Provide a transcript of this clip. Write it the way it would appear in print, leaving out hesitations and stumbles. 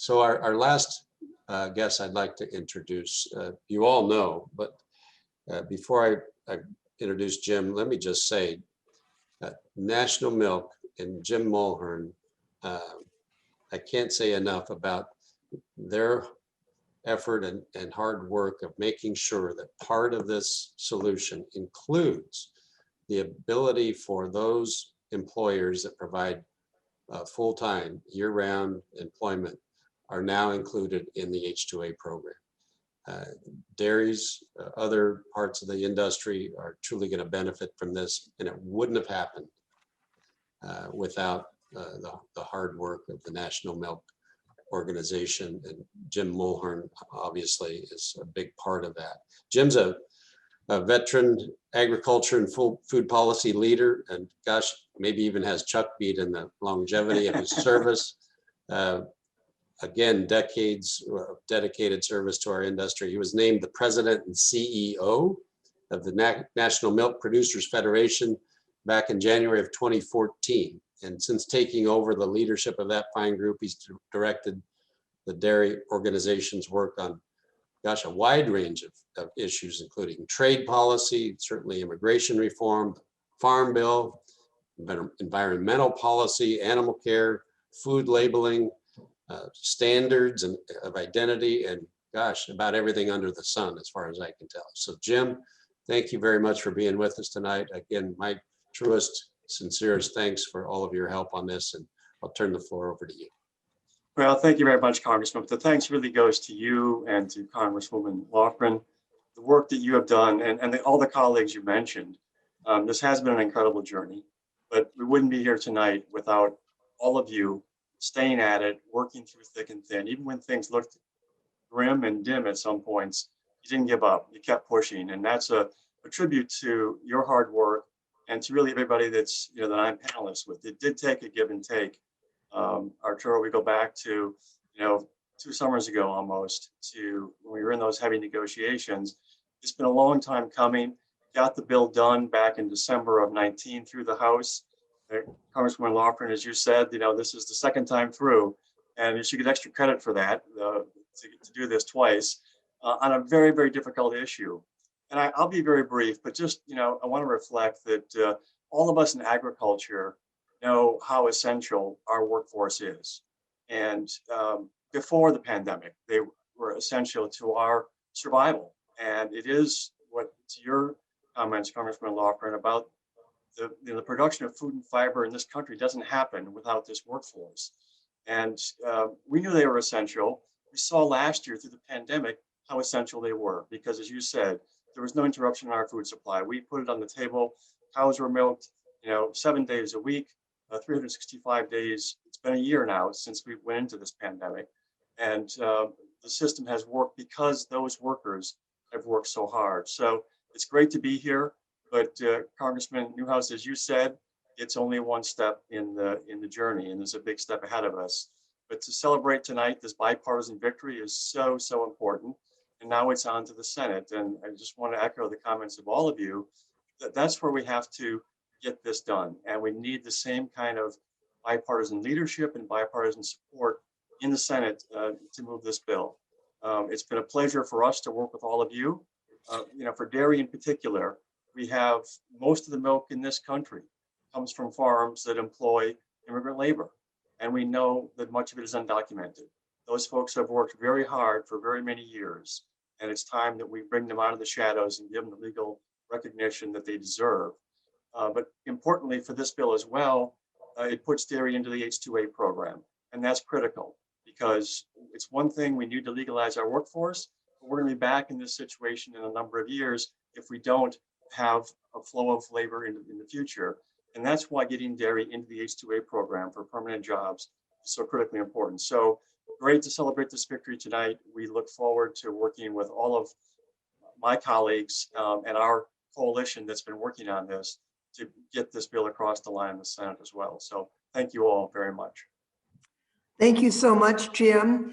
So our last guest I'd like to introduce, you all know, but before I introduce Jim, let me just say National Milk and Jim Mulhern, I can't say enough about their effort and hard work of making sure that part of this solution includes the ability for those employers that provide full-time, year-round employment are now included in the H-2A program. Dairies, other parts of the industry are truly going to benefit from this, and it wouldn't have happened without the hard work of the National Milk Organization, and Jim Mulhern obviously is a big part of that. Jim's a veteran agriculture and food policy leader, and gosh, maybe even has Chuck beat in the longevity of his service. Again, decades of dedicated service to our industry. He was named the president and CEO of the National Milk Producers Federation back in January of 2014. And since taking over the leadership of that fine group, he's directed the dairy organization's work on, gosh, a wide range of issues, including trade policy, certainly immigration reform, farm bill, environmental policy, animal care, food labeling, standards and of identity, and gosh, about everything under the sun as far as I can tell. So Jim, thank you very much for being with us tonight. Again, my truest, sincerest thanks for all of your help on this, and I'll turn the floor over to you. Well, thank you very much, Congressman. But the thanks really goes to you and to Congresswoman Lofgren, the work that you have done, and all the colleagues you mentioned. This has been an incredible journey, but we wouldn't be here tonight without all of you staying at it, working through thick and thin. Even when things looked grim and dim at some points, you didn't give up. You kept pushing, and that's a tribute to your hard work and to really everybody that's that I'm panelist with. It did take a give and take. Arturo, we go back to 2 summers ago almost to when we were in those heavy negotiations. It's been a long time coming. Got the bill done back in December of 19 through the House. Congresswoman Lofgren, as you said, this is the second time through, and you should get extra credit for that to do this twice on a very, very difficult issue. And I'll be very brief, but just I want to reflect that all of us in agriculture know how essential our workforce is. And before the pandemic, they were essential to our survival. And it is to your comments, Congressman Lofgren, about the production of food and fiber in this country doesn't happen without this workforce. And we knew they were essential. We saw last year through the pandemic how essential they were, because as you said, there was no interruption in our food supply. We put it on the table. Cows were milked, 7 days a week, 365 days. It's been a year now since we went into this pandemic. And the system has worked because those workers have worked so hard. So it's great to be here. But Congressman Newhouse, as you said, it's only one step in the journey, and there's a big step ahead of us. But to celebrate tonight, this bipartisan victory is so, so important. And now it's on to the Senate. And I just want to echo the comments of all of you that that's where we have to get this done. And we need the same kind of bipartisan leadership and bipartisan support in the Senate to move this bill. It's been a pleasure for us to work with all of you. For dairy in particular, we have most of the milk in this country comes from farms that employ immigrant labor. And we know that much of it is undocumented. Those folks have worked very hard for very many years. And it's time that we bring them out of the shadows and give them the legal recognition that they deserve. But importantly for this bill as well, it puts dairy into the H-2A program. And that's critical because it's one thing we need to legalize our workforce, but we're going to be back in this situation in a number of years if we don't have a flow of labor in the future. And that's why getting dairy into the H-2A program for permanent jobs is so critically important. So great to celebrate this victory tonight. We look forward to working with all of my colleagues and our coalition that's been working on this to get this bill across the line in the Senate as well. So thank you all very much. Thank you so much, Jim.